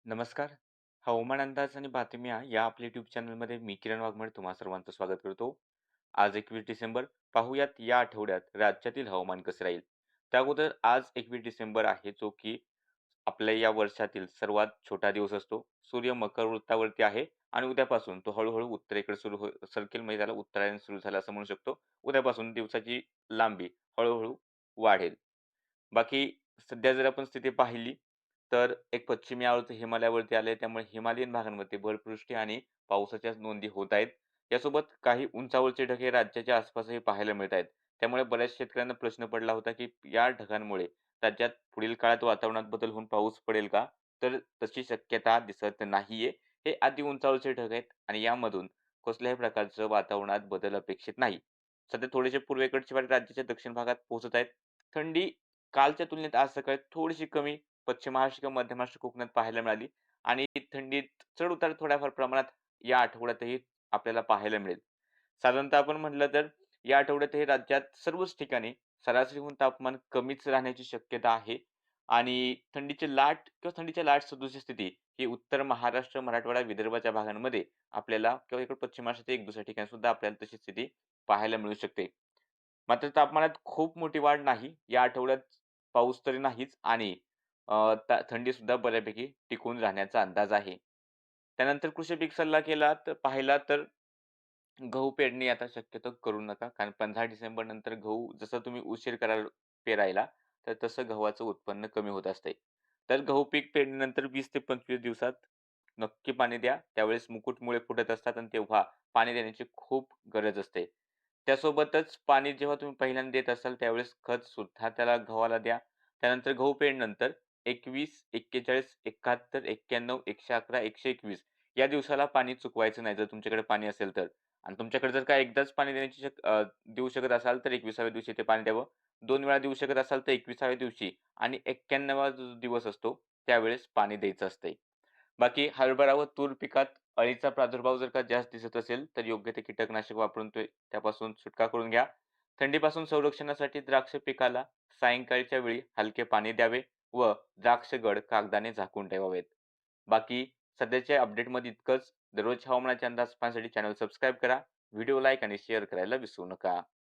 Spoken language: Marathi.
नमस्कार. हवामान अंदाज आणि बातम्या या आपल्या यूट्यूब चॅनलमध्ये मी किरण वाघमारे तुम्हा सर्वांचं स्वागत करतो. आज 21 डिसेंबर. पाहूयात या आठवड्यात राज्यातील हवामान कसे राहील. त्या अगोदर आज 21 डिसेंबर आहे, जो की आपल्या या वर्षातील सर्वात छोटा दिवस असतो. सूर्य मकर वृत्तावरती आहे आणि उद्यापासून तो हळूहळू उत्तरेकडे सरकेल, म्हणजे त्याला उत्तरायण सुरू झालं असं म्हणू शकतो. उद्यापासून दिवसाची लांबी हळूहळू वाढेल. बाकी सध्या जर आपण स्थिती पाहिली, तर एक पश्चिमी आवृत्त हिमालयावरती आले, त्यामुळे हिमालयीन भागांमध्ये बर्फवृष्टी आणि पावसाच्या नोंदी होत आहेत. यासोबत काही उंचावरचे ढग हे राज्याच्या आसपासही पाहायला मिळत आहेत. त्यामुळे बऱ्याच शेतकऱ्यांना प्रश्न पडला होता, की या ढगांमुळे राज्यात पुढील काळात वातावरणात बदल होऊन पाऊस पडेल का? तर तशी शक्यता दिसत नाहीये. हे अति उंचावरचे ढग आहेत आणि यामधून कसल्याही प्रकारचं वातावरणात बदल अपेक्षित नाही. सध्या थोडेसे पूर्वेकडचे वारे राज्याच्या दक्षिण भागात पोहोचत आहेत. थंडी कालच्या तुलनेत आज सकाळी थोडीशी कमी पश्चिम महाराष्ट्र किंवा मध्य महाराष्ट्र, कोकणात पाहायला मिळाली आणि थंडीत चढ-उतार थोड्याफार प्रमाणात या आठवड्यातही आपल्याला पाहायला मिळेल. साधारणतः आपण म्हटलं तर या आठवड्यातही राज्यात सर्वच ठिकाणी सरासरीहून तापमान कमीच राहण्याची शक्यता आहे आणि थंडीची लाट किंवा थंडीच्या लाट सदृश स्थिती ही उत्तर महाराष्ट्र, मराठवाडा, विदर्भाच्या भागांमध्ये आपल्याला किंवा इकडे पश्चिम महाराष्ट्राच्या एक दुसऱ्या ठिकाणी सुद्धा आपल्याला तशी स्थिती पाहायला मिळू शकते. मात्र तापमानात खूप मोठी वाढ नाही. या आठवड्यात पाऊस तरी नाहीच आणि थंडी सुद्धा बऱ्यापैकी टिकून राहण्याचा अंदाज आहे. त्यानंतर कृषी पीक सल्ला केला तर पाहिला तर गहू पेरणी आता शक्यतो करू नका. कारण 15 डिसेंबर नंतर गहू जसं तुम्ही उशीर कराल पेरायला, तर तसं गव्हाचं उत्पन्न कमी होत असते. तर गहू पीक पेरणीनंतर 20 ते 25 दिवसात नक्की पाणी द्या. त्यावेळेस मुकुटमुळे फुटत असतात आणि तेव्हा पाणी देण्याची खूप गरज असते. त्यासोबतच पाणी जेव्हा तुम्ही पहिल्यांदा देत असाल, त्यावेळेस खत सुद्धा त्याला गव्हाला द्या. त्यानंतर गहू पेरणीनंतर 21, 41, 71, 91, 111, 121 या दिवसाला पाणी चुकवायचं नाही, जर तुमच्याकडे पाणी असेल तर. आणि तुमच्याकडे जर का एकदाच पाणी देऊ शकत असाल, तर 21व्या दिवशी ते पाणी द्यावं. 2 वेळा देऊ शकत असाल, तर 21व्या दिवशी आणि 91वा जो दिवस असतो, त्यावेळेस पाणी द्यायचं असते. बाकी हरभरा व तूर पिकात अळीचा प्रादुर्भाव जर का जास्त दिसत असेल, तर योग्य ते कीटकनाशक वापरून त्यापासून सुटका करून घ्या. थंडीपासून संरक्षणासाठी द्राक्ष पिकाला सायंकाळच्या वेळी हलके पाणी द्यावे व द्राक्ष घड कागदाने झाकून ठेवावेत. बाकी सध्याच्या अपडेटमध्ये इतकंच. दररोज हवामानाचे अंदाज पाहण्यासाठी चॅनल सबस्क्राईब करा. व्हिडिओ लाईक आणि शेअर करायला विसरू नका.